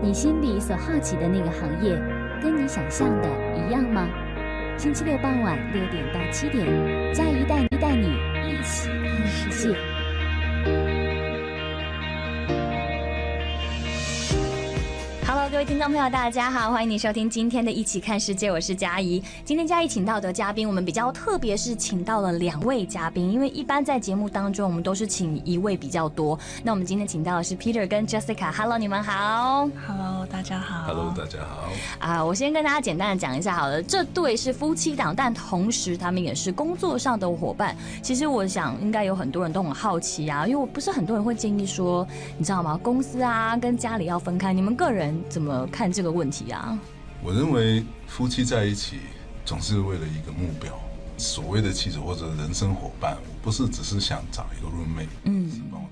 你心里所好奇的那个行业，跟你想象的一样吗？星期六傍晚6点到7点，嘉怡带你一起看世界。Hello， 各位听众朋友，大家好，欢迎你收听今天的一起看世界，我是嘉怡。今天嘉怡请到的嘉宾，我们比较特别，是请到了2位嘉宾，因为一般在节目当中，我们都是请1位比较多。那我们今天请到的是 Peter 跟 Jessica。Hello， 你们好。Hello， 大家好。Hello， 大家好。我先跟大家简单的讲一下好了，这对是夫妻档，但同时他们也是工作上的伙伴。其实我想，应该有很多人都很好奇啊，因为我不是很多人会建议说，你知道吗？公司啊跟家里要分开，你们个人怎么看这个问题啊？我认为夫妻在一起总是为了一个目标，所谓的妻子或者人生伙伴，我不是只是想找一个 roommate，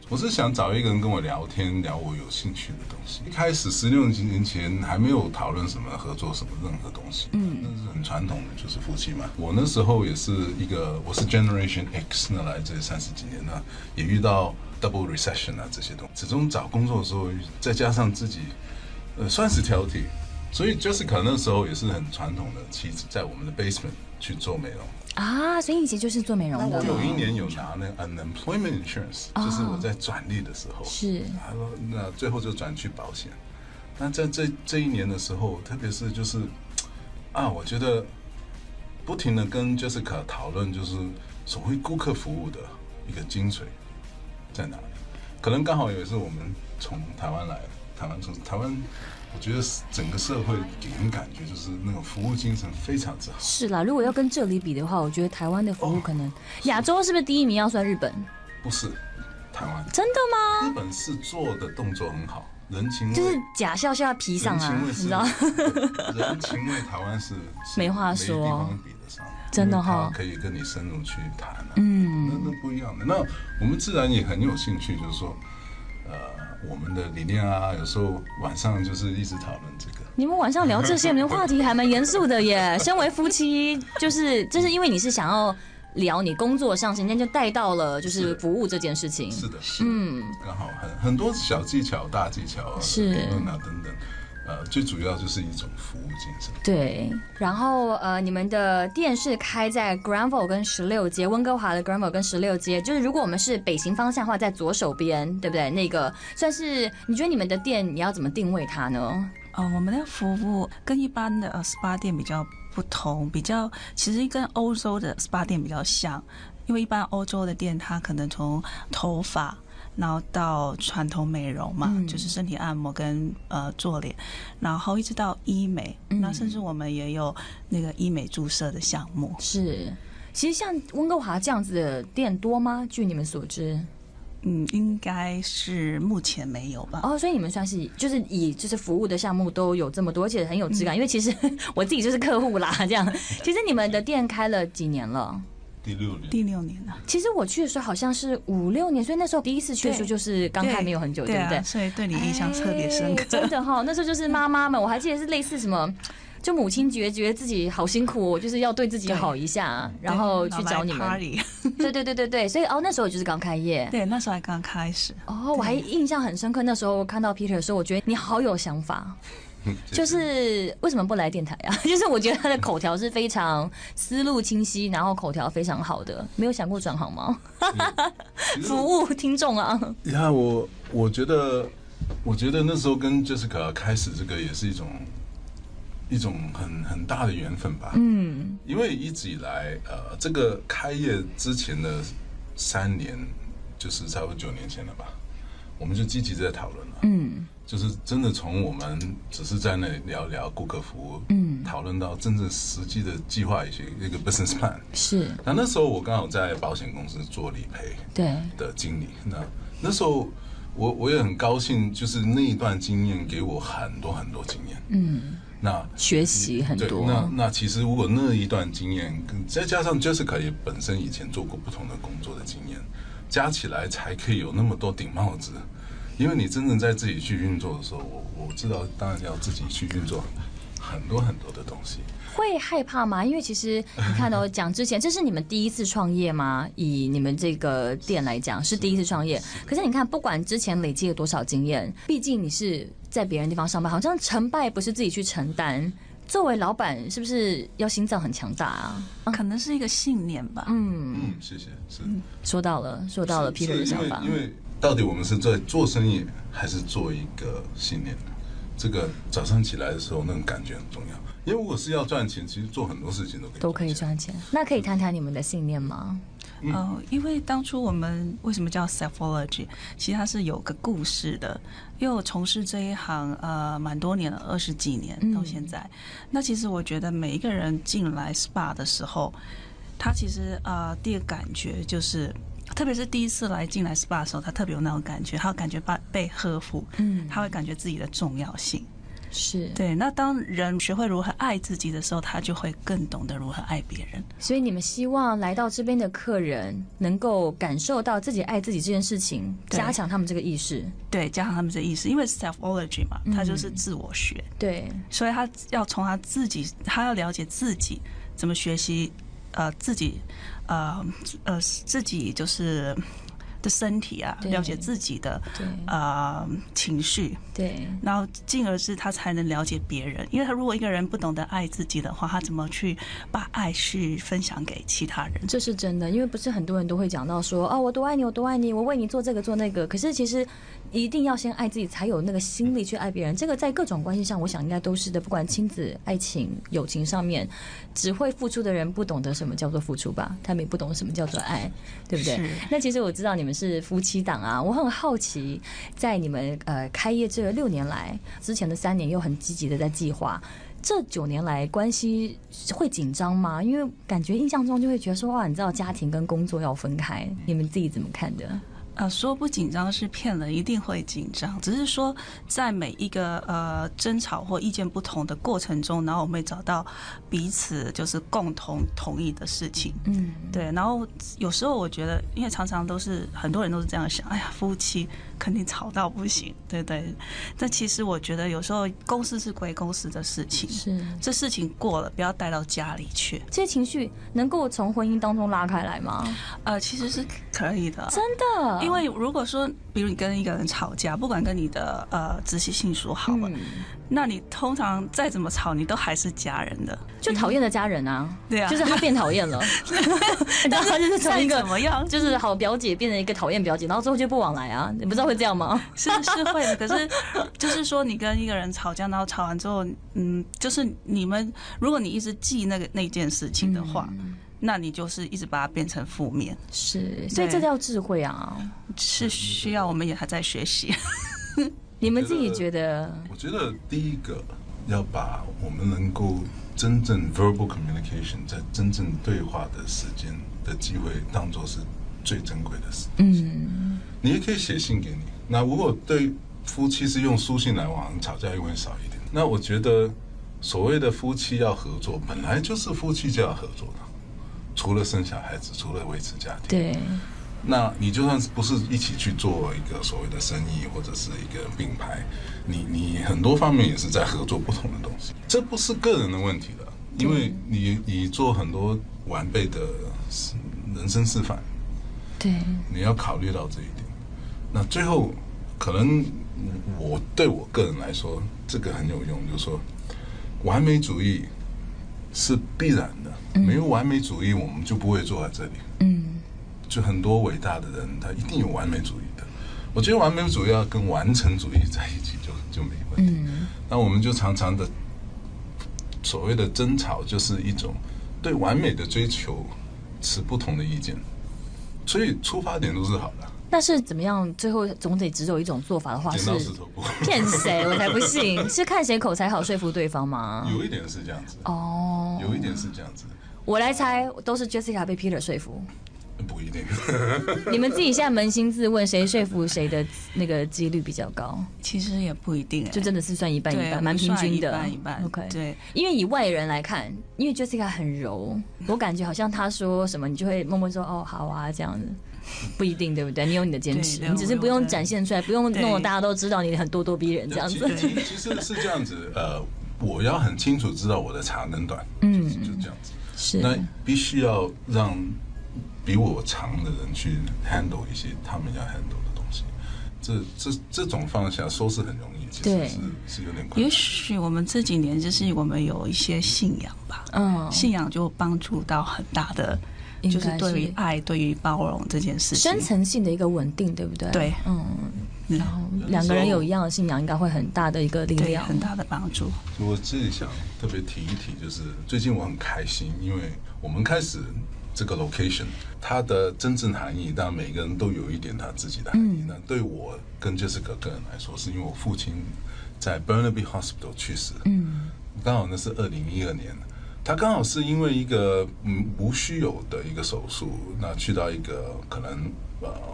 我是想找一个人跟我聊天，聊我有兴趣的东西。一开始16年前还没有讨论什么合作什么任何东西，那是很传统的，就是夫妻嘛。我那时候也是我是 Generation X， 那来这30几年呢，也遇到 double recession 啊这些东西。始终找工作的时候，再加上自己算是挑剔，所以 Jessica 那时候也是很传统的妻子，在我们的 basement 去做美容啊，所以你其实就是做美容的。我有一年有拿那个 unemployment insurance，就是我在转隶的时候，是，那最后就转去保险。那在这一年的时候，特别是就是我觉得不停的跟 Jessica 讨论，就是所谓顾客服务的一个精髓在哪里？可能刚好也是我们从台湾来的。台湾，我觉得整个社会给人感觉就是那种服务精神非常之好。是啦，如果要跟这里比的话，我觉得台湾的服务可能亚洲是不是第1名要算日本？不是，台湾。真的吗？日本是做的动作很好，人情味就是假笑笑要披上啊，你知道？人情味台湾是没话说，没地方比得上，真的哈，可以跟你深入去谈那不一样的。那我们自然也很有兴趣，就是说。我们的理念啊，有时候晚上就是一直讨论这个。你们晚上聊这些，你们话题还蛮严肃的耶。身为夫妻，就是因为你是想要聊你工作上，人家就带到了就是服务这件事情。是的，刚好很多小技巧、大技巧是理论啊等等。最主要就是一种服务精神。对，然后你们的店是开在 Granville 跟16街，温哥华的 Granville 跟16街，就是如果我们是北行方向的话，在左手边，对不对？那个算是，你觉得你们的店你要怎么定位它呢？我们的服务跟一般的SPA 店比较不同，其实跟欧洲的 SPA 店比较像，因为一般欧洲的店它可能从头发。然后到传统美容嘛，就是身体按摩跟做脸，然后一直到医美，那甚至我们也有那个医美注射的项目。是，其实像温哥华这样子的店多吗？据你们所知？应该是目前没有吧。所以你们算是就是服务的项目都有这么多，而且很有质感。因为其实我自己就是客户啦，这样。其实你们的店开了几年了？第六年了。其实我去的时候好像是5、6年，所以那时候第一次去的时候就是刚开没有很久，对不对？所以对你印象特别深刻。真的那时候就是妈妈们，我还记得是类似什么，就母亲节觉得自己好辛苦，就是要对自己好一下，然后去找你们。对，所以那时候就是刚开业。对，那时候还刚开始。我还印象很深刻，那时候看到 Peter 的时候，我觉得你好有想法。就是为什么不来电台啊？就是我觉得他的口条是非常思路清晰，然后口条非常好的。没有想过转行吗？服务听众啊！我觉得那时候跟 Jessica 开始这个也是一种很大的缘分吧。因为一直以来这个开业之前的3年，就是差不多9年前了吧，我们就积极在讨论了。就是真的从我们只是在那里聊聊顾客服务，讨论到真正实际的计划一个 business plan。是。那时候我刚好在保险公司做理赔的经理，那时候我也很高兴，就是那一段经验给我很多很多经验。那学习很多。那其实如果那一段经验，再加上 Jessica 也本身以前做过不同的工作的经验，加起来才可以有那么多顶帽子。因为你真正在自己去运作的时候，我知道当然要自己去运作很多很多的东西。会害怕吗？因为其实你看讲之前，这是你们第一次创业吗？以你们这个店来讲，是第一次创业。可是你看，不管之前累积了多少经验，毕竟你是在别人地方上班，好像成败不是自己去承担。作为老板，是不是要心脏很强大啊？可能是一个信念吧。谢谢。是说到了 Peter 的想法，因为到底我们是在做生意还是做一个信念呢？这个早上起来的时候那种感觉很重要。因为如果是要赚钱，其实做很多事情都可以赚钱。那可以谈谈你们的信念吗？因为当初我们为什么叫 Selfology， 其实它是有个故事的。因为我从事这一行蛮多年了，20几年到现在。那其实我觉得每一个人进来 SPA 的时候，他其实第一个感觉就是，特别是第一次来进来 SPA 的时候，他特别有那种感觉，他感觉被呵护，他会感觉自己的重要性。是对，那当人学会如何爱自己的时候，他就会更懂得如何爱别人。所以你们希望来到这边的客人能够感受到自己爱自己这件事情，加强他们这个意识。对，加强他们这个意识，因为 selfology 嘛，它就是自我学。对，所以他要从他自己，他要了解自己怎么学习，自己就是的身体啊，了解自己的情绪，对，然后进而是他才能了解别人。因为他如果一个人不懂得爱自己的话，他怎么去把爱去分享给其他人？这是真的，因为不是很多人都会讲到说我多爱你，我多爱你，我为你做这个做那个。可是其实一定要先爱自己，才有那个心力去爱别人。这个在各种关系上，我想应该都是的，不管亲子、爱情、友情上面，只会付出的人不懂得什么叫做付出吧，他们也不懂什么叫做爱，对不对？那其实我知道你们是夫妻档啊，我很好奇，在你们开业这6年来，之前的3年又很积极的在计划，这9年来关系会紧张吗？因为感觉印象中就会觉得说哇，你知道家庭跟工作要分开，你们自己怎么看的？说不紧张是骗人，一定会紧张。只是说，在每一个争吵或意见不同的过程中，然后我们会找到彼此就是共同同意的事情。对。然后有时候我觉得，因为常常都是很多人都是这样想，哎呀，夫妻肯定吵到不行，对不对？但其实我觉得有时候公司是归公司的事情，是这事情过了，不要带到家里去。这些情绪能够从婚姻当中拉开来吗？其实是可以的，真的。因为如果说，比如你跟一个人吵架，不管跟你的直系亲属好了，那你通常再怎么吵，你都还是家人的，就讨厌的家人啊，对啊，就是他变讨厌了，然后他就是从一个怎么样，就是好表姐变成一个讨厌表姐，然后之后就不往来啊，你不知道会这样吗？是会的，可是就是说你跟一个人吵架，然后吵完之后，就是你们，如果你一直记那件事情的话。那你就是一直把它变成负面，是，所以这叫智慧啊，是需要我们也还在学习。你们自己觉得？我觉得第一个要把我们能够真正 verbal communication 在真正对话的时间的机会当作是最珍贵的事。你也可以写信给你。那如果对夫妻是用书信来往，吵架又会少一点。那我觉得所谓的夫妻要合作，本来就是夫妻就要合作的。除了生小孩子，除了维持家庭，对，那你就算不是一起去做一个所谓的生意或者是一个品牌，你很多方面也是在合作不同的东西，这不是个人的问题了，因为你做很多晚辈的人生示范，对，你要考虑到这一点。那最后可能我对我个人来说，这个很有用，就是说完美主义是必然的。没有完美主义，我们就不会坐在这里。就很多伟大的人，他一定有完美主义的。我觉得完美主义要跟完成主义在一起就没问题。那我们就常常的所谓的争吵，就是一种对完美的追求持不同的意见，所以出发点都是好的。那是怎么样？最后总得只有一种做法的话，剪刀石头布。骗谁？我才不信！是看谁口才好说服对方吗？有一点是这样子。有一点是这样子。我来猜，都是 Jessica 被 Peter 说服。不一定。你们自己现在扪心自问，谁说服谁的那个几率比较高？其实也不一定，就真的是算一半一半，蛮平均的。一半一半。OK， 对，因为以外人来看，因为 Jessica 很柔，我感觉好像她说什么，你就会默默说哦好啊这样子。不一定，对不对？你有你的坚持，你只是不用展现出来，不用弄得大家都知道你很咄咄逼人这样子。其实是这样子，我要很清楚知道我的长跟短，就这样子。是，那必须要让比我长的人去 handle 一些他们要 handle 的东西。这种方向收拾很容易，其实是有点困难。也许我们这几年就是我们有一些信仰吧，信仰就帮助到很大的，就是对于爱、对于包容这件事情，深层性的一个稳定，对不对？对，然后两个人有一样的信仰，应该会很大的一个力量，很大的帮助。我自己想特别提一提，就是最近我很开心，因为我们开始这个 location， 它的真正含义，当然每个人都有一点他自己的含义。那对我跟 Jessica 个人来说，是因为我父亲在 Burnaby Hospital 去世，刚好那是2012年。他刚好是因为一个无需有的一个手术，那去到一个可能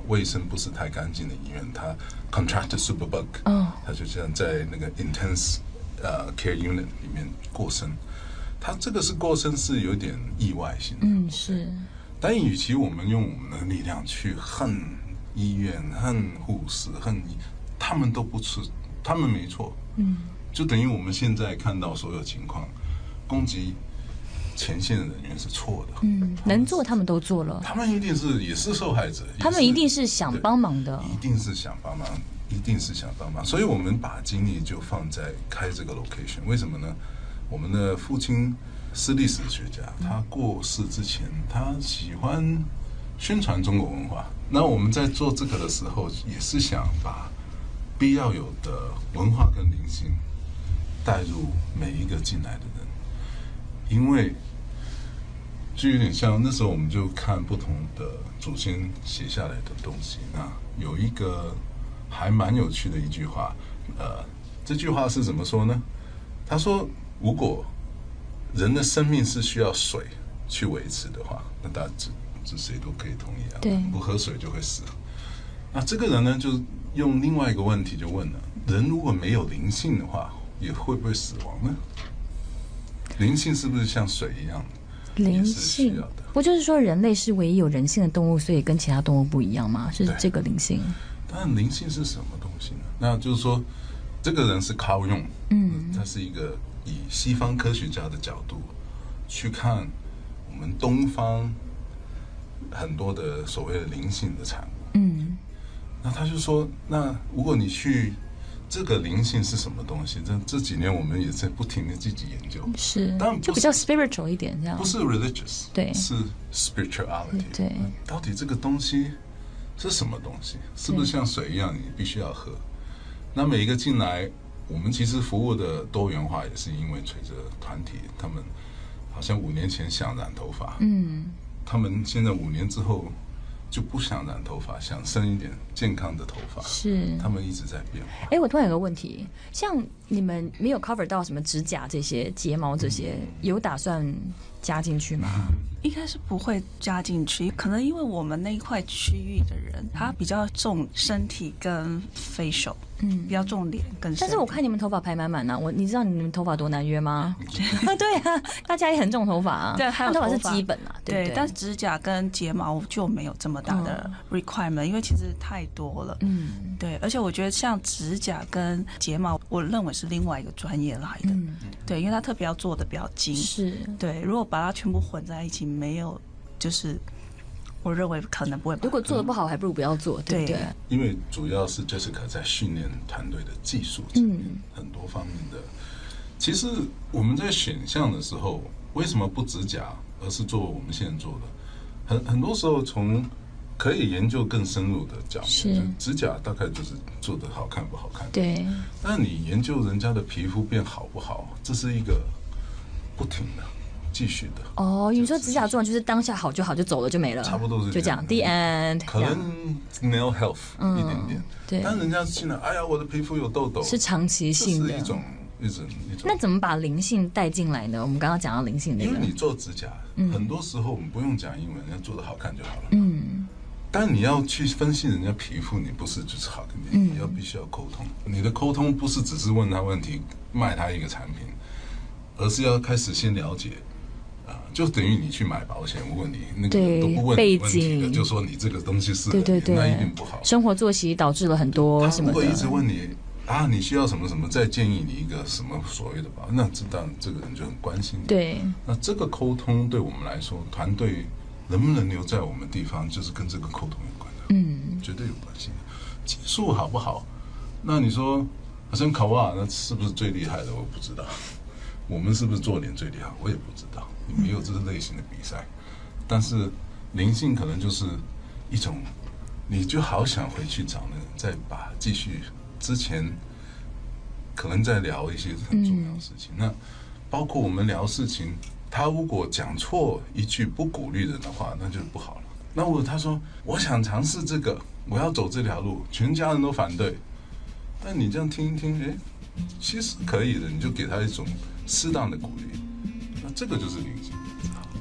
卫生不是太干净的医院，他 contracted superbug，他就这样在那个 intense care unit 里面过身。他这个是过身是有点意外性的，是。但与其我们用我们的力量去恨医院、恨护士、恨他们都不是，他们没错，就等于我们现在看到所有情况，攻击前线的人员是错的，能做他们都做了，他们一定是也是受害者，他们一定是想帮忙的，一定是想帮忙，一定是想帮忙，所以我们把精力就放在开这个 location， 为什么呢？我们的父亲是历史学家，他过世之前，他喜欢宣传中国文化。那我们在做这个的时候，也是想把必要有的文化跟灵性带入每一个进来的人，因为就有点像那时候我们就看不同的祖先写下来的东西。那有一个还蛮有趣的一句话，这句话是怎么说呢？他说，如果人的生命是需要水去维持的话，那大家这谁都可以同意啊。对，不喝水就会死。那这个人呢，就用另外一个问题就问了：人如果没有灵性的话，也会不会死亡呢？灵性是不是像水一样？灵性不就是说人类是唯一有人性的动物，所以跟其他动物不一样吗？是这个灵性。但灵性是什么东西呢？那就是说，这个人是Carl Jung，他是一个以西方科学家的角度去看我们东方很多的所谓的灵性的产物。那他就说，那如果你去这个灵性是什么东西？这几年我们也在不停的自己研究，是，就比较 spiritual 一点这样，不是 religious， 对，是 spirituality， 对，到底这个东西是什么东西？是不是像水一样，你必须要喝？那每一个进来，我们其实服务的多元化也是因为随着团体，他们好像5年前想染头发，他们现在5年之后就不想染头发，想生一点健康的头发，是他们一直在变化。我突然有个问题，像你们没有 cover 到什么指甲这些、睫毛这些，有打算加进去吗？应该是不会加进去，可能因为我们那一块区域的人，他比较重身体跟 facial，比较重脸跟身体。但是我看你们头发排满满啊，你知道你们头发多难约吗？对啊，大家也很重头发啊。对，还有头发是基本啊，对不对？但是指甲跟睫毛就没有这么大的 requirement，因为其实太多了。对，而且我觉得像指甲跟睫毛，我认为是另外一个专业来的。对，因为它特别要做的比较精。是。对，如果把它全部混在一起，没有，就是我认为可能不会。如果做的不好，还不如不要做，对不对？因为主要是 Jessica 在训练团队的技术，很多方面的。其实我们在选项的时候，为什么不指甲，而是做我们现在做的？很多时候从可以研究更深入的角度，指甲大概就是做的好看不好看。对。但你研究人家的皮肤变好不好，这是一个不停的。继续的你说指甲做完就是当下好就好就走了就没了，差不多是就这样 the end。 可能 nail health 一点点，对，但人家进来，哎呀，我的皮肤有痘痘，是长期性的，这是一种。那怎么把灵性带进来呢？我们刚刚讲到灵性那个，因为你做指甲，很多时候我们不用讲英文，人家做的好看就好了。但你要去分析人家皮肤，你不是就是好看点，你要必须要沟通。你的沟通不是只是问他问题，卖他一个产品，而是要开始先了解。就等于你去买保险，如果你那个都不问你问题的，就说你这个东西适合你，那一定不好。生活作息导致了很多什么的。他如果一直问你你需要什么什么，再建议你一个什么所谓的吧，那当然这个人就很关心你。对，那这个沟通对我们来说，团队能不能留在我们地方，就是跟这个沟通有关的，绝对有关系的。技术好不好？那你说好像考瓦那是不是最厉害的？我不知道。我们是不是做脸最厉害？我也不知道。没有这类型的比赛，但是灵性可能就是一种，你就好想回去找那个，再把继续之前可能在聊一些很重要的事情。那包括我们聊事情，他如果讲错一句不鼓励人的话，那就不好了。那他说我想尝试这个，我要走这条路，全家人都反对。但你这样听一听，其实可以的，你就给他一种适当的鼓励，那这个就是灵性。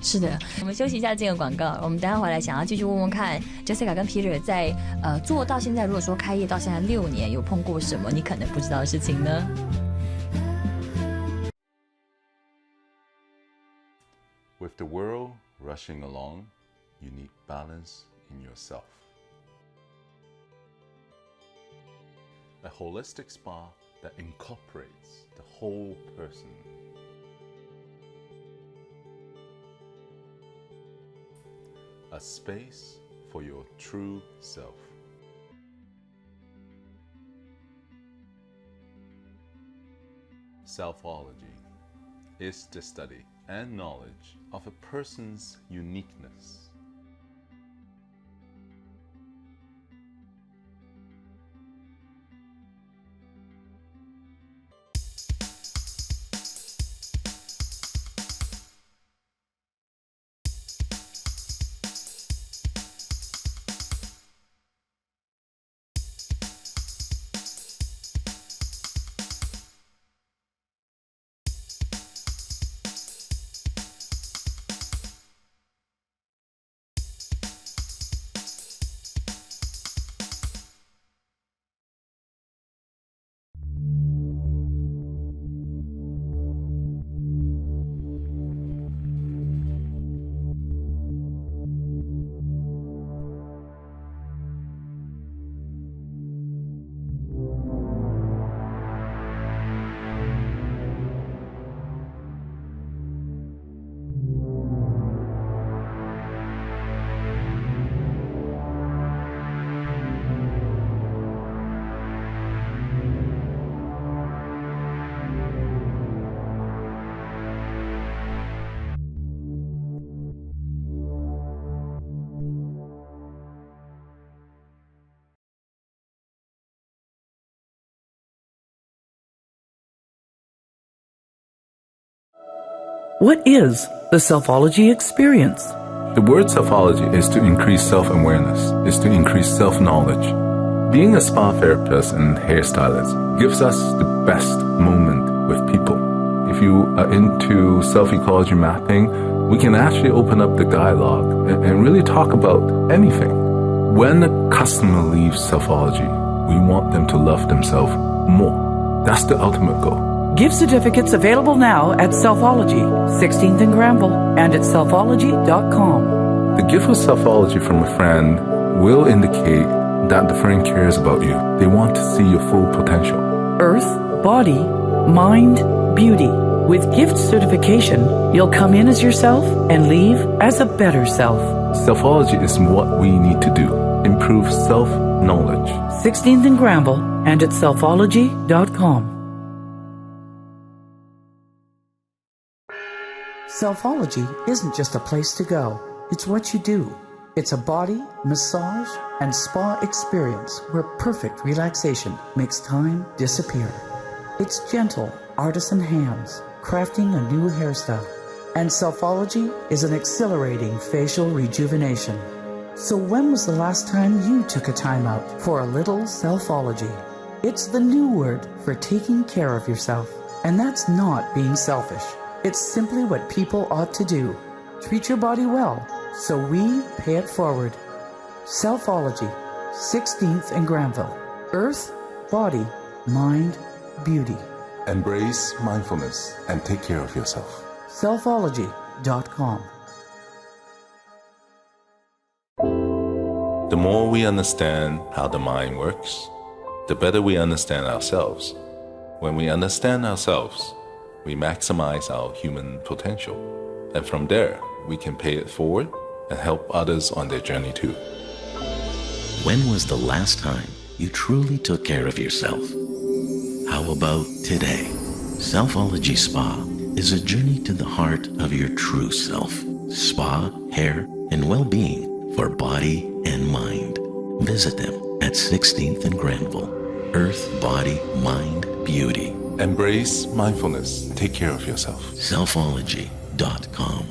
是的，我们休息一下这个广告，我们等一下回来想要继续问问看 Jessica 跟 Peter 在做到现在，如果说开业到现在6年，有碰过什么你可能不知道的事情呢？ With the world rushing along, you need balance in yourself. A holistic spa that incorporates the whole person. A space for your true self. Selfology is the study and knowledge of a person's uniqueness. What is the Selfology experience? The word selfology is to increase self-awareness, is to increase self-knowledge. Being a spa therapist and hairstylist gives us the best moment with people. If you are into self-ecology mapping, we can actually open up the dialogue and really talk about anything. When a customer leaves selfology, we want them to love themselves more. That's the ultimate goal. Gift certificates available now at Selfology, 16th and Granville, and at selfology.com. The gift of selfology from a friend will indicate that the friend cares about you. They want to see your full potential. Earth, body, mind, beauty. With gift certification, you'll come in as yourself and leave as a better self. Selfology is what we need to do. Improve self-knowledge. 16th and Granville, and at selfology.com. Selfology isn't just a place to go, it's what you do. It's a body, massage, and spa experience where perfect relaxation makes time disappear. It's gentle, artisan hands, crafting a new hairstyle. And Selfology is an exhilarating facial rejuvenation. So when was the last time you took a time out for a little Selfology? It's the new word for taking care of yourself. And that's not being selfish. It's simply what people ought to do. Treat your body well, so we pay it forward. Selfology, 16th and Granville. Earth, body, mind, beauty. Embrace mindfulness and take care of yourself. Selfology.com. The more we understand how the mind works, the better we understand ourselves. When we understand ourselves, we maximize our human potential. And from there, we can pay it forward and help others on their journey too. When was the last time you truly took care of yourself. How about today? Selfology Spa is a journey to the heart of your true self. Spa, hair, and well-being for body and mind. Visit them at 16th and Granville. Earth, Body, Mind, Beauty. Embrace mindfulness. Take care of yourself. Selfology.com.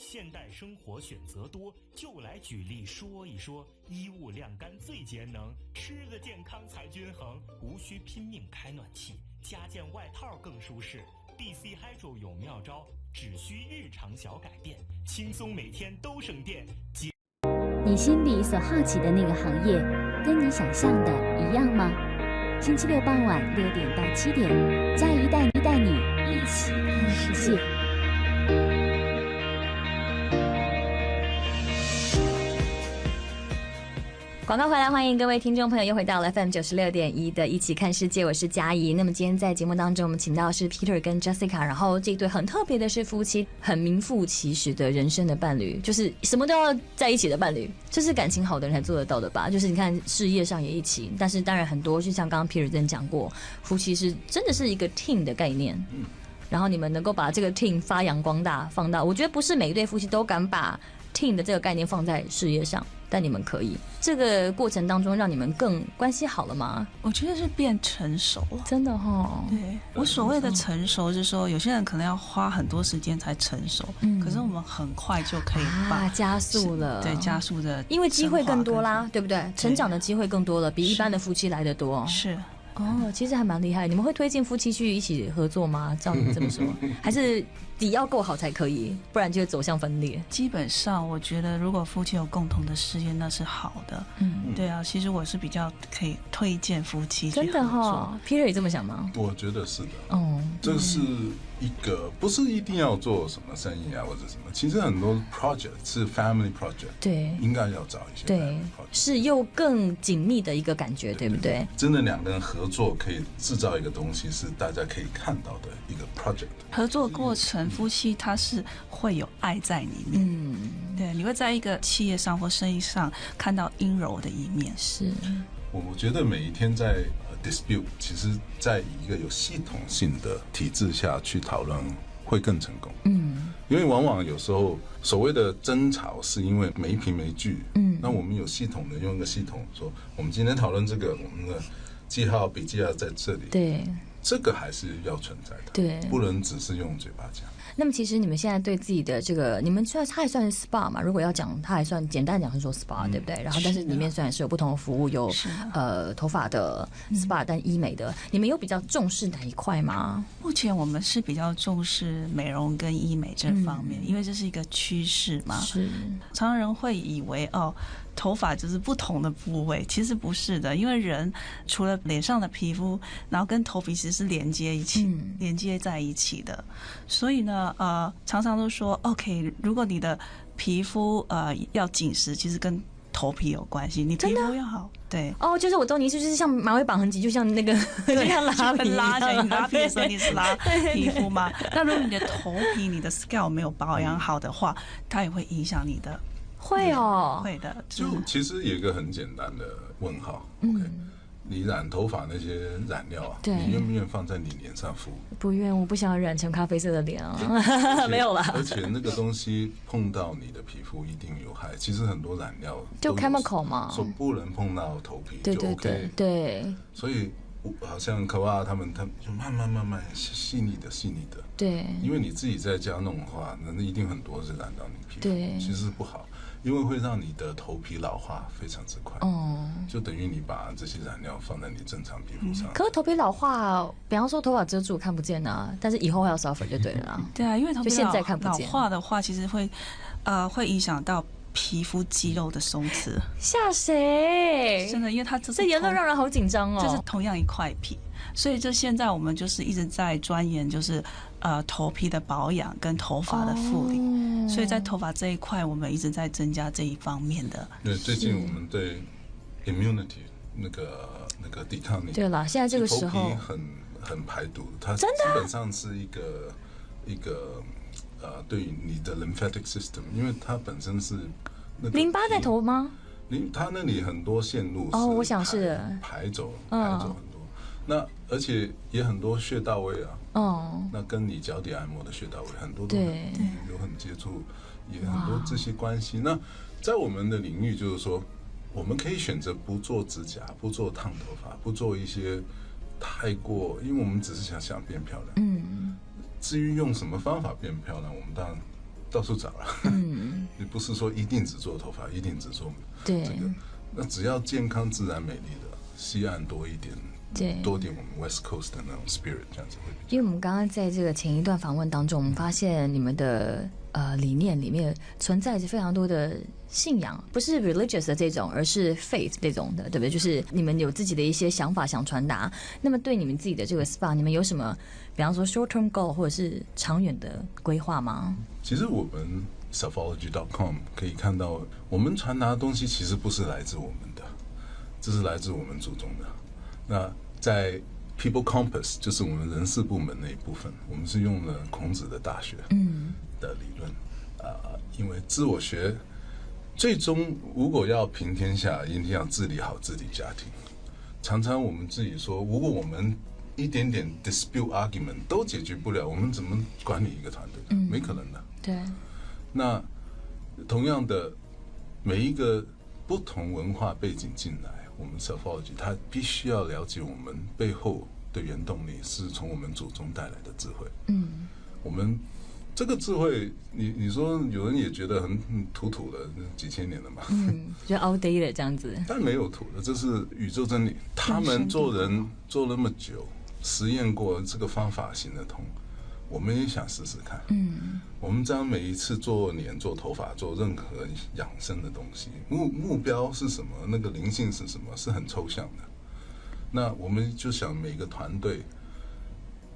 现代生活选择多，就来举例说一说。衣物晾干最节能，吃的健康才均衡，无需拼命开暖气，加件外套更舒适。BC Hydro 有妙招，只需日常小改变，轻松每天都省电。你心里所好奇的那个行业，跟你想象的一样吗？星期六傍晚6点到7点，佳怡带你一起看世界。广告回来，欢迎各位听众朋友又回到了 FM 96.1的一起看世界，我是佳怡。那么今天在节目当中，我们请到的是 Peter 跟 Jessica， 然后这对很特别的是夫妻，很名副其实的人生的伴侣，就是什么都要在一起的伴侣，这是感情好的人才做得到的吧？就是你看事业上也一起，但是当然很多就像刚刚 Peter 真讲过，夫妻是真的是一个 team 的概念。然后你们能够把这个 team 发扬光大，放到我觉得不是每一对夫妻都敢把 team 的这个概念放在事业上，但你们可以。这个过程当中让你们更关系好了吗？我觉得是变成熟了，真的齁。对，我所谓的成熟是说，有些人可能要花很多时间才成熟，可是我们很快就可以把加速了，对，加速的，因为机会更多啦，对不对？成长的机会更多了，比一般的夫妻来得多。是。哦，其实还蛮厉害。你们会推荐夫妻去一起合作吗？照你这么说，还是底要够好才可以，不然就会走向分裂。基本上，我觉得如果夫妻有共同的事业，那是好的。对啊，其实我是比较可以推荐夫妻去合作。真的齁，Peter 也这么想吗？我觉得是的。这是一个不是一定要做什么生意啊或者什么，其实很多 project 是 family project， 对，应该要找一些 family project， 是又更紧密的一个感觉，对不对？真的两个人合作可以制造一个东西，是大家可以看到的一个 project。合作过程，夫妻他是会有爱在里面，对，你会在一个企业上或生意上看到阴柔的一面。是，我觉得每一天在dispute， 其实在一个有系统性的体制下去讨论会更成功。因为往往有时候所谓的争吵是因为没凭没据。那我们有系统的用一个系统说，我们今天讨论这个，我们的记号笔记要在这里。对，这个还是要存在的。对，不能只是用嘴巴讲。那么其实你们现在对自己的这个，你们它还算是 SPA 嘛？如果要讲，它还算简单讲是说 SPA，对不对？然后但是里面虽然是有不同的服务，有头发的 SPA，但医美的，你们有比较重视哪一块吗？目前我们是比较重视美容跟医美这方面，因为这是一个趋势嘛。是，常人会以为头发就是不同的部位，其实不是的，因为人除了脸上的皮肤，然后跟头皮其实是连接在一起的。所以呢，常常都说 OK， 如果你的皮肤要紧实，其实跟头皮有关系，你皮肤要好。对就是我懂你，就是像马尾绑痕肌，就像那个就像拉皮，你拉皮的时候你是拉皮肤吗？那如果你的头皮、你的 scalp 没有保养好的话，它也会影响你的。会的。就其实有一个很简单的问号。OK，你染头发那些染料啊，你愿不愿意放在你脸上敷？不愿，我不想要染成咖啡色的脸啊。没有啦。而且那个东西碰到你的皮肤一定有害。其实很多染料就 chemical 嘛，说不能碰到头皮就 OK。对。所以好像可娃他们就慢慢细腻的。对。因为你自己在家弄的话，那一定很多是染到你皮肤。对。其实不好。因为会让你的头皮老化非常之快，就等于你把这些染料放在你正常皮肤上。可是头皮老化，比方说头发遮住看不见啊，但是以后要 suffer 就对了。对啊，因为头皮现在看不见老化的话，其实会影响到皮肤肌肉的松弛。吓谁？真的，因为它这言论让人好紧张哦。这是同样一块皮，所以现在我们就是一直在钻研，就是头皮的保养跟头发的护理。所以在头发这一块，我们一直在增加这一方面的。对，最近我们对 immunity 那个抵抗力。对了，现在这个时候头皮很排毒，它基本上是一个对于你的 lymphatic system， 因为它本身是淋巴在头吗？它那里很多线路我想是排走很多。那而且也很多穴道位啊，那跟你脚底按摩的穴道位很多都有很接触，也很多这些关系。那在我们的领域，就是说，我们可以选择不做指甲，不做烫头发，不做一些太过，因为我们只是想变漂亮。至于用什么方法变漂亮，我们当然到处找了。也不是说一定只做头发，一定只做这个。那只要健康、自然、美丽的，西岸多一点。多点我们 West Coast 的那种 spirit， 这样子会。因为我们刚刚在这个前一段访问当中，我们发现你们的理念里面存在着非常多的信仰，不是 religious 的这种，而是 faith 这种的，对不对？就是你们有自己的一些想法想传达。那么对你们自己的这个 SPA， 你们有什么，比方说 short term goal 或者是长远的规划吗？其实我们 Selfology.com 可以看到，我们传达的东西其实不是来自我们的，这是来自我们祖宗的。那在 People Compass 就是我们人事部门那一部分，我们是用了孔子的大学的理论，因为自我学最终如果要平天下，一定要治理好自己家庭。常常我们自己说，如果我们一点点 dispute argument 都解决不了，我们怎么管理一个团队？没可能的。对。那同样的，每一个不同文化背景进来，我们 Selfology 它必须要了解我们背后的原动力是从我们祖宗带来的智慧。我们这个智慧，你说有人也觉得很土的，几千年了嘛，就 outdated 这样子。但没有土的，这是宇宙真理。他们做人做那么久，实验过这个方法行得通，我们也想试试看。我们这样每一次做脸、做头发、做任何养生的东西，目标是什么？那个灵性是什么？是很抽象的。那我们就想每个团队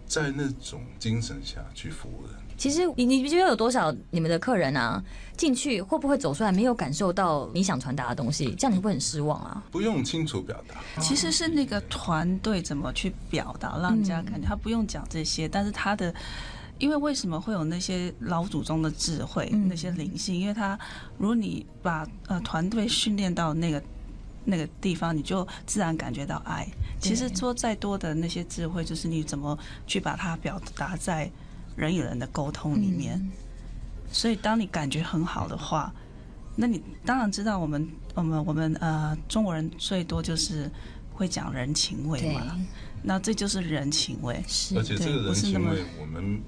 在那种精神下去服务人。其实你觉得有多少你们的客人啊进去会不会走出来没有感受到你想传达的东西？这样你会很失望啊？不用清楚表达，其实是那个团队怎么去表达，让人家感觉他不用讲这些，但是他的。因为为什么会有那些老祖宗的智慧，那些灵性？因为他，如果你把团队训练到那个地方，你就自然感觉到爱。其实说再多的那些智慧，就是你怎么去把它表达在人与人的沟通里面。所以当你感觉很好的话，那你当然知道我们中国人最多就是会讲人情味嘛。那这就是人情味。而且这个人情味，我们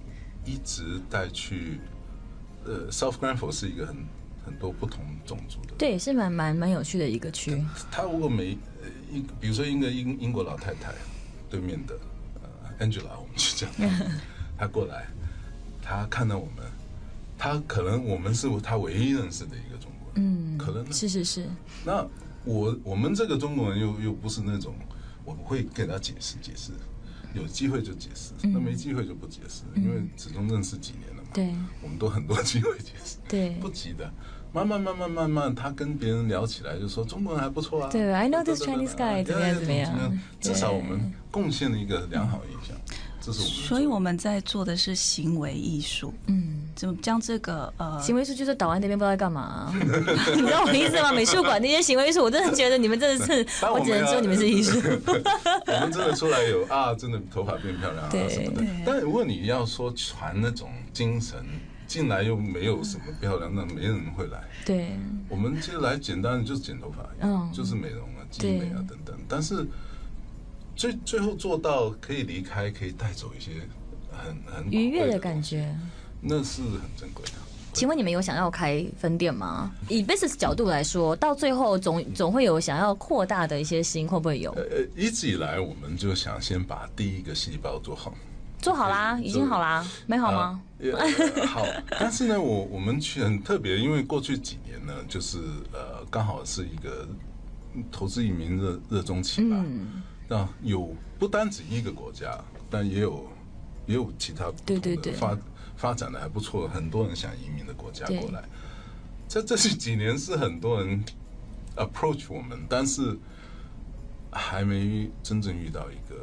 一直带去South Grenfell 是一个很多不同种族的，对，是蛮有趣的一个区。他如果比如说一个英国老太太对面的Angela， 我们就讲她过来，她看到我们，她可能我们是她唯一认识的一个中国人，可能是。那我们这个中国人又不是那种我会给他解释，有机会就解释，那没机会就不解释，因为始终认识几年了嘛。对，我们都很多机会解释，对，不急的。慢慢，他跟别人聊起来，就说中国人还不错啊。对 ，I know this Chinese guy 怎么样？至少我们贡献了一个良好印象，这是我们。所以我们在做的是行为艺术，怎么将这个行为艺术就是岛湾那边不知道在干嘛，你知道我的意思吗？美术馆那些行为艺术，我真的觉得你们真的是，我只能说你们是艺术。我们真的出来有真的头发变漂亮什么的。但如果你要说传那种精神。进来又没有什么漂亮，那没人会来。对，我们其实来简单的就是剪头发，就是美容啊、肌美啊等等。但是最后做到可以离开，可以带走一些很愉悦的感觉，那是很珍贵的。请问你们有想要开分店吗？以 business 角度来说，到最后总会有想要扩大的一些心，会不会有？一直以来我们就想先把第一个细胞做好。做好啦，已经好啦，没好吗？好，但是呢，我们很特别，因为过去几年呢，就是刚好是一个投资移民热衷期吧。那有不单止一个国家，但也有其他不同的发展的还不错，很多人想移民的国家过来。在这几年是很多人 approach 我们，但是还没真正遇到一个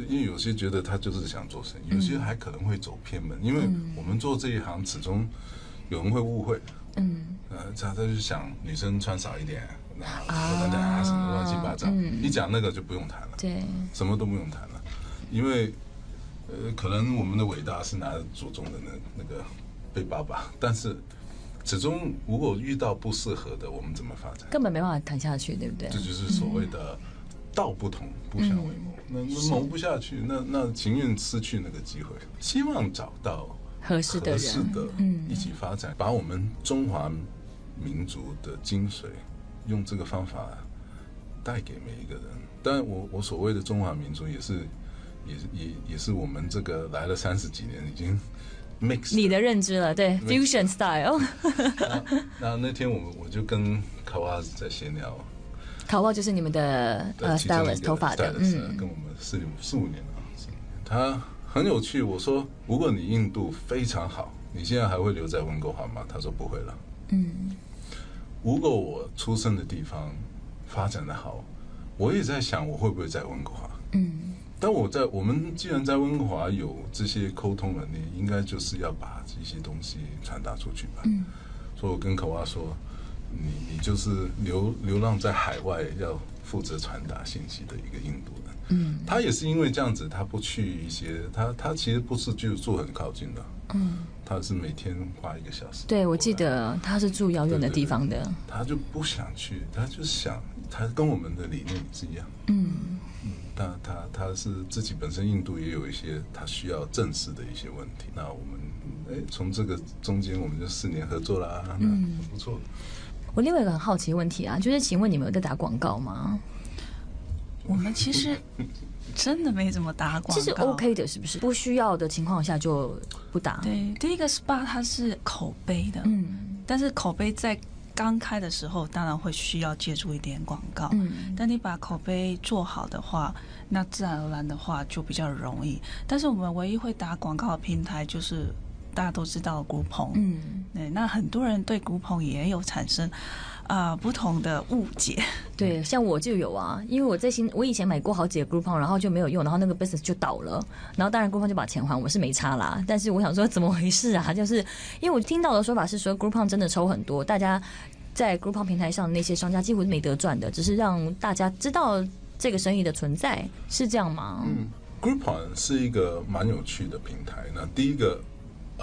因为有些觉得他就是想做生意，有些还可能会走偏门，因为我们做这一行始终有人会误会，他就想女生穿少一点，什么乱七八糟，一讲那个就不用谈了，对，什么都不用谈了，因为可能我们的伟大是拿着祖宗的那个背包吧，但是始终如果遇到不适合的，我们怎么发展？根本没办法谈下去，对不对？这就是所谓的道不同，不相为谋。那谋不下去，那情愿失去那个机会。希望找到合适的人，一起发展，把我们中华民族的精髓，用这个方法带给每一个人。当然，我所谓的中华民族也是我们这个来了30几年已经 mix 你的认知了，对 fusion style 那天我就跟卡瓦在闲聊，卡瓦就是你们的stylist 头发的，跟我们4、5年了，他很有趣。我说，如果你印度非常好，你现在还会留在温哥华吗？他说不会了。如果我出生的地方发展的好，我也在想我会不会在温哥华。但我们既然在温哥华有这些沟通能力，应该就是要把这些东西传达出去吧。所以我跟可娃说，你就是流浪在海外，要负责传达信息的一个印度人。他也是因为这样子，他不去一些，他其实不是就住很靠近的。他是每天花1个小时。对，我记得他是住遥远的地方的。他就不想去，他就想，他跟我们的理念也是一样。他是自己本身印度也有一些他需要正视的一些问题。那我们从这个中间我们就4年合作啦，那不错。我另外一个很好奇的问题啊，就是请问你们有在打广告吗？我们其实真的没怎么打广告，其实 OK 的，是不是？不需要的情况下就不打。对，第一个 SPA 它是口碑的，但是口碑在刚开的时候当然会需要借助一点广告，但你把口碑做好的话，那自然而然的话就比较容易。但是我们唯一会打广告的平台就是大家都知道Groupon，对，那很多人对Groupon也有产生不同的误解。对，像我就有啊，因为我以前买过好几个 Groupon， 然后就没有用，然后那个 business 就倒了，然后当然 Groupon 就把钱还我，是没差啦。但是我想说怎么回事啊？就是因为我听到的说法是说 Groupon 真的抽很多，大家在 Groupon 平台上那些商家几乎没得赚的，只是让大家知道这个生意的存在，是这样吗？Groupon 是一个蛮有趣的平台。那第一个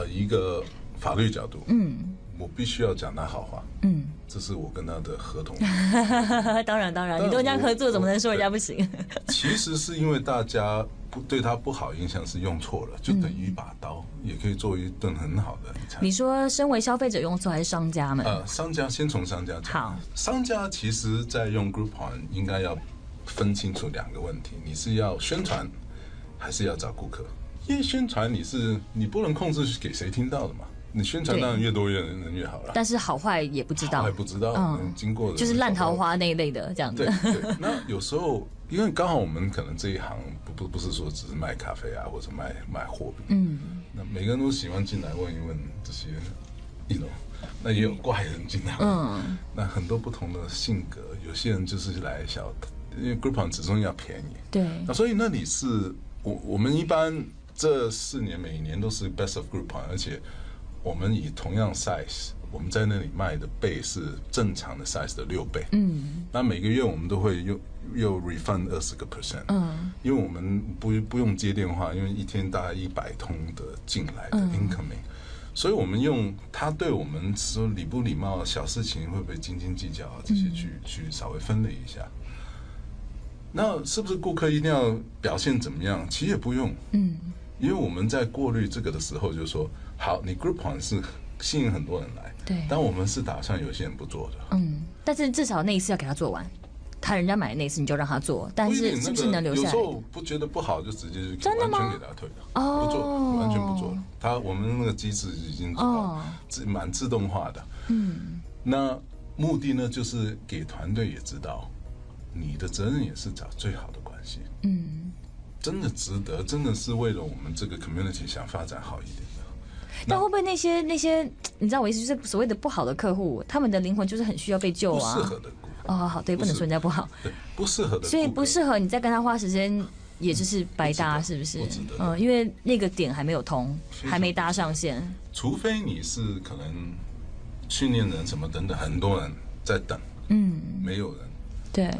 一个法律角度，我必须要讲他好话，这是我跟他的合同。当然，你跟人家合作，怎么能说人家不行？其实是因为大家对他不好印象是用错了，就等于一把刀，也可以做一顿很好的餐。你说身为消费者用错还是商家们？商家先从商家讲。好，商家其实在用 Groupon 应该要分清楚2个问题：你是要宣传，还是要找顾客？因为宣传你不能控制给谁听到的嘛。你宣传当然越多人越好了，但是好坏也不知道，好坏不知道，经过的就是烂桃花那一类的这样子。对，那有时候因为刚好我们可能这一行不是说只是卖咖啡啊，或者卖货币，那每个人都喜欢进来问一问这些那也有怪人进来，那很多不同的性格，有些人就是来因为 Groupon 只重要便宜，对，那所以那里是我们一般这4年每年都是 Best of Groupon， 而且我们以同样 size， 我们在那里卖的倍是正常的 size 的6倍。那每个月我们都会又 refund 20%。因为我们不用接电话，因为一天大概100通的进来的 incoming，所以我们用他对我们说礼不礼貌、小事情会不会斤斤计较啊，这些去稍微分类一下。那是不是顾客一定要表现怎么样？其实也不用。因为我们在过滤这个的时候，就是说，好，你 Groupon 是吸引很多人来，对，但我们是打算有些人不做的。但是至少那一次要给他做完，人家买的那一次你就让他做，但是是不是能留下来？有时候不觉得不好，就直接就真的吗？完全给他退了，不做，完全不做了。我们那个机制已经做到蛮自动化的。那目的呢，就是给团队也知道，你的责任也是找最好的关系。真的值得，真的是为了我们这个 community 想发展好一点的。但会不会那些你知道我意思，就是所谓的不好的客户，他们的灵魂就是很需要被救啊？不适合的顾客。好，对，不能说人家不好。对，不适合的顾客。所以不适合你再跟他花时间，也就是白搭，是不是？因为那个点还没有通，还没搭上线。除非你是可能训练人什么等等，很多人在等，没有人。对。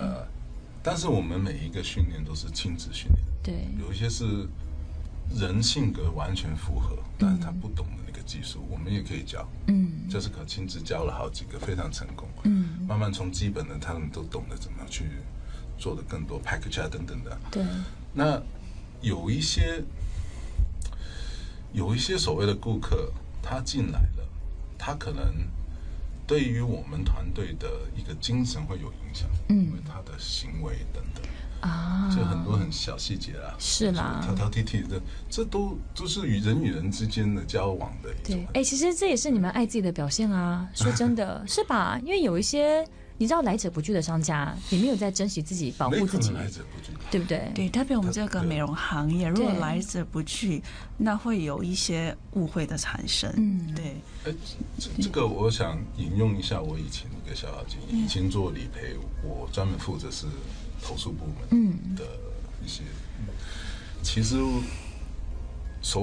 但是我们每一个训练都是亲子训练。对，有一些是人性格完全符合，但是他不懂的那个技术，我们也可以教。就是可亲自教了好几个，非常成功。慢慢从基本的他们都懂得怎么去做的更多 package 啊等等的。对，那有一些所谓的顾客，他进来了，他可能对于我们团队的一个精神会有影响，因为他的行为等等。就很多很小细节啦，是啦，挑挑剔剔的，这都是与人之间的交往的一种。其实这也是你们爱自己的表现啊！说真的，是吧？因为有一些你知道来者不拒的商家，也没有在珍惜自己、保护自己，来者不拒，对不对？对，特别我们这个美容行业，如果来者不拒，那会有一些误会的产生。对。这个我想引用一下我以前一个小经验，以前做理赔，我专门负责是投诉部门的一些，其实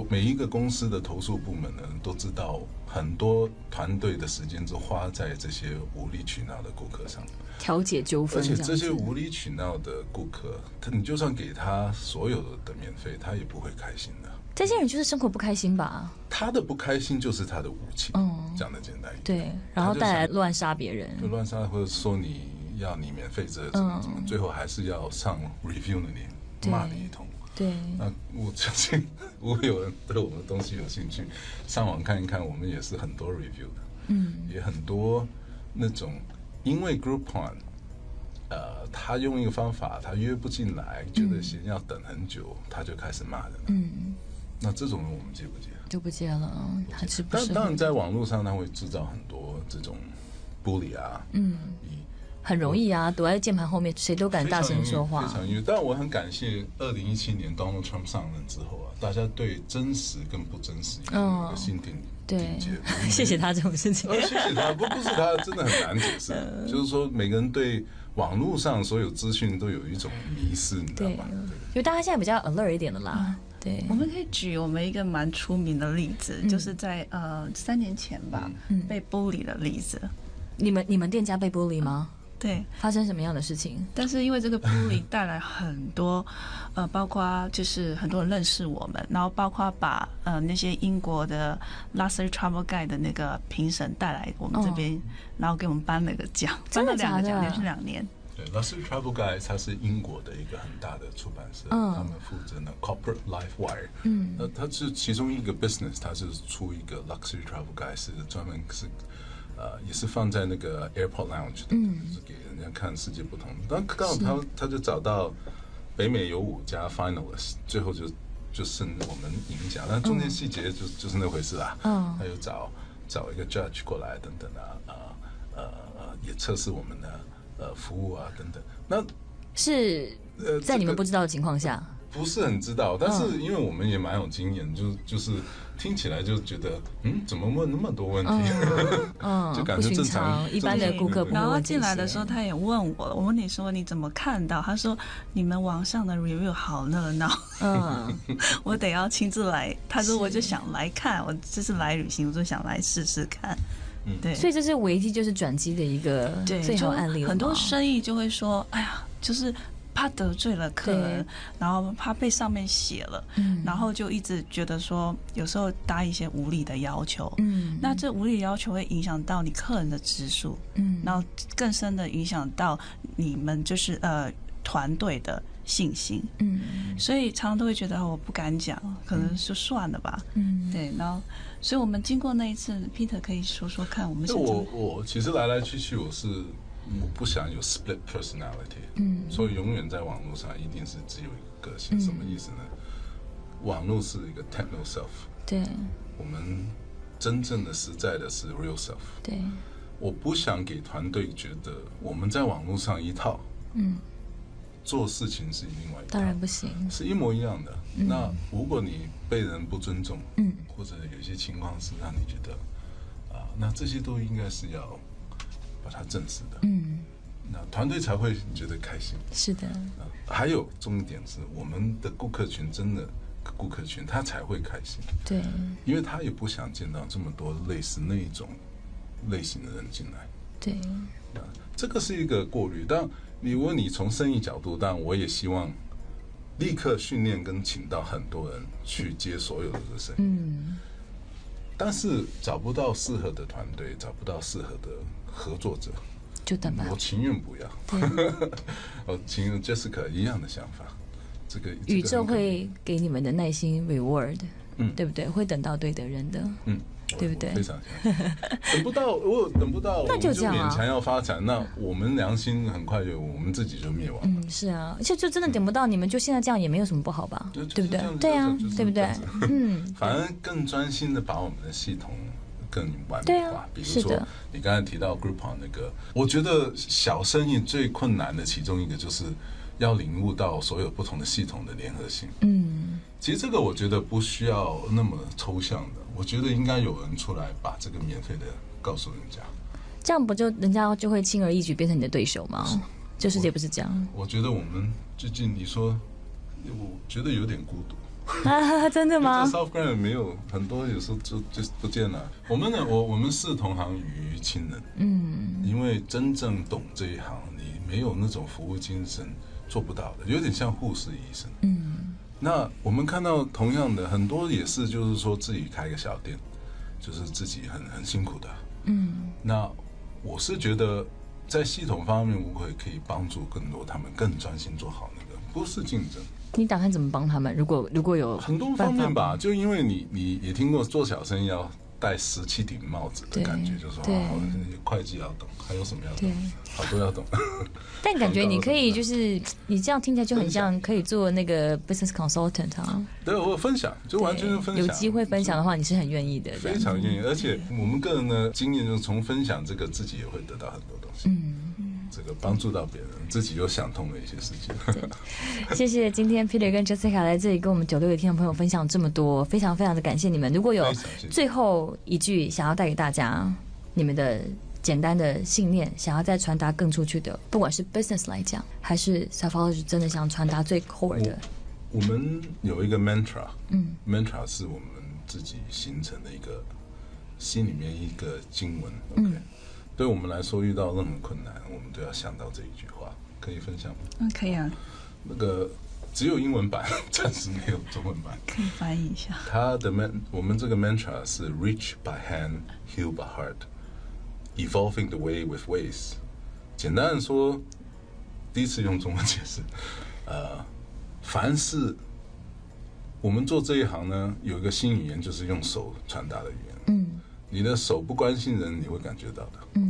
每一个公司的投诉部门呢，都知道很多团队的时间都花在这些无理取闹的顾客上，调解纠纷，而且这些无理取闹的顾客，你就算给他所有的免费，他也不会开心的。这些人就是生活不开心吧？他的不开心就是他的武器，讲的简单一点。对，然后带来乱杀别人，就乱杀，或者说你免费这怎么，最后还是要上 review 的你骂你一通。对，那我相信如果有人对我们的东西有兴趣，上网看一看，我们也是很多 review 的，也很多那种因为 Groupon，他用一个方法，他约不进来，觉得先要等很久，他就开始骂人了。那这种人我们接不接？就不接了，还是不是？当然，在网络上他会制造很多这种bully啊，很容易啊，躲在键盘后面，谁都敢大声说话。非常因为，但我很感谢2017年 Donald Trump 上任之后啊，大家对真实跟不真实有一个新定界。谢谢他这种事情。谢谢他，不是他真的很难解释，就是说每个人对网络上所有资讯都有一种迷思，你知道吗？因为大家现在比较 alert 一点的啦。对，我们可以举我们一个蛮出名的例子，就是在3年前吧，被bully的例子。你们店家被 bully 吗？对，发生什么样的事情？但是因为这个 bully 带来很多，包括就是很多人认识我们，然后包括把那些英国的 Luxury Travel Guide 的那个评审带来我们这边，然后给我们颁了个奖，真的假的？颁了2个奖，连续2年。对 ，Luxury Travel Guide 它是英国的一个很大的出版社，他们负责呢 Corporate Life Wire，它是其中一个 business， 它是出一个 Luxury Travel Guide， 是专门是也是放在那个 Airport Lounge 的，就是给人家看世界不同的。但刚好他就找到北美有5家 finalist， 最后就剩我们赢奖，但中间细节就是那回事啦。他有找一个 judge 过来等等也测试我们的服务啊等等。那是在你们不知道的情况下，不是很知道，但是因为我们也蛮有经验，就是听起来就觉得怎么问那么多问题，就感觉正常一般的顾客不会问。然后进来的时候他也问我问你说你怎么看到？他说你们网上的 review 好热闹，我得要亲自来。他说我就想来看，我这次来旅行，我就想来试试看。对，所以这是危机就是转机的一个最好案例了。很多生意就会说，哎呀，就是怕得罪了客人，然后怕被上面写了，然后就一直觉得说，有时候搭一些无理的要求，那这无理要求会影响到你客人的质素，然后更深的影响到你们就是团队的信心，所以常常都会觉得我不敢讲，可能就算了吧，对，然后，所以我们经过那一次 ，Peter 可以说说看，我们我其实来来去去，我不想有 split personality，所以永远在网络上一定是只有一个个性，什么意思呢？网络是一个 techno self， 对，我们真正的实在的是 real self， 对，我不想给团队觉得我们在网络上一套，做事情是另外一套，当然不行，是一模一样的。那如果你被人不尊重，或者有些情况是让你觉得那这些都应该是要把它正视的，那团队才会觉得开心。是的，还有重点是我们的顾客群真的顾客群他才会开心，对，因为他也不想见到这么多类似那一种类型的人进来，对，这个是一个过滤。但如果你从生意角度，但我也希望立刻训练跟请到很多人去接所有的生意，但是找不到适合的团队，找不到适合的合作者，就等吧。我情愿不要。我情愿 Jessica 一样的想法。这个宇宙会给你们的耐心 reward，对不对？会等到对的人的，对不对？非常等不到，我等不到，那就这样啊。我们就勉强要发展，那我们良心很快我们自己就灭亡了。是啊，而且就真的等不到，你们就现在这样也没有什么不好吧？对不对？对啊，对不对？反而更专心的把我们的系统更完美化。比如说你刚才提到 Groupon 那个，我觉得小生意最困难的其中一个就是要领悟到所有不同的系统的联合性。其实这个我觉得不需要那么抽象的，我觉得应该有人出来把这个免费的告诉人家，这样不就人家就会轻而易举变成你的对手吗？就世界不是这样。我觉得我们最近你说，我觉得有点孤独。真的吗？ South Grand 没有很多，有时候就不见了。我们呢，我们视同行于亲人。因为真正懂这一行，你没有那种服务精神做不到的，有点像护士医生。那我们看到同样的很多也是，就是说自己开个小店，就是自己很辛苦的。那我是觉得在系统方面，我可以帮助更多他们更专心做好那个，不是竞争。你打算怎么帮他们？如果有很多方面吧，就因为你也听过做小生意要戴17顶帽子的感觉，就是说会计要懂，还有什么要懂，好多要懂。但感觉你可以就是你这样听起来就很像可以做那个 business consultant 啊。对，我有分享，就完全是分享。有机会分享的话，你是很愿意的，非常愿意。而且我们个人的经验就是从分享这个，自己也会得到很多东西。这个帮助到别人，自己又想通了一些事情。谢谢今天 Peter 跟 Jessica 来这里跟我们96的听众朋友分享这么多，非常非常的感谢你们。如果有最后一句想要带给大家，你们的简单的信念，想要再传达更出去的，不管是 business 来讲，还是 Selfology 真的想传达最 core 的。我们有一个 mantra，mantra 是我们自己形成的一个心里面一个经文。OK。对我们来说，遇到任何困难，我们都要想到这一句话，可以分享吗？可以啊。那个只有英文版，暂时没有中文版。可以翻译一下。我们这个 mantra 是 Reach by hand, heal by heart, evolving the way with ways。简单的说，第一次用中文解释，凡是我们做这一行呢，有一个新语言，就是用手传达的语言。你的手不关心人，你会感觉到的。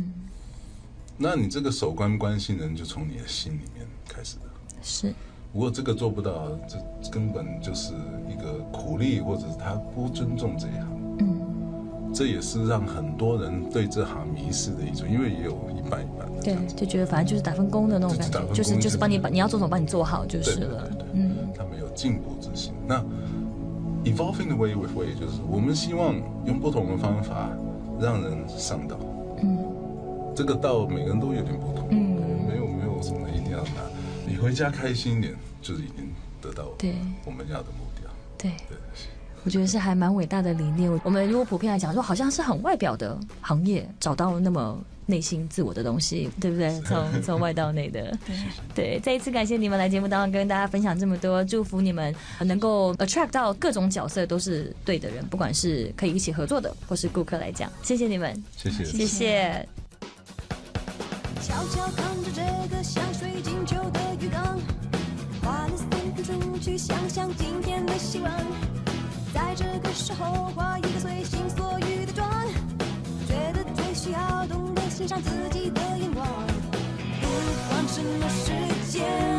那你这个手关不关心人，就从你的心里面开始的。是。如果这个做不到，这根本就是一个苦力，或者是他不尊重这一行。这也是让很多人对这行迷失的一种，因为也有一半一半。对，就觉得反正就是打份工的那种感觉，就是帮你把你要做什么帮你做好就是了。他们有进步之心。那 evolving the way with way 就是我们希望用不同的方法让人上道。这个道每个人都有点不同。没有什么一定要拿，你回家开心一点，就是已经得到我们要的目标。对。我觉得是还蛮伟大的理念。我们如果普遍来讲说，好像是很外表的行业，找到那么内心自我的东西，对不对？从外到内的。对，再一次感谢你们来节目当中跟大家分享这么多，祝福你们能够 attract 到各种角色都是对的人，不管是可以一起合作的，或是顾客来讲。谢谢你们，谢谢。悄悄看着这个像水晶球的鱼缸，花了3分钟去想象今天的希望。在这个时候画一个随心所欲的妆，觉得最需要懂得欣赏自己的眼光，不管什么时间。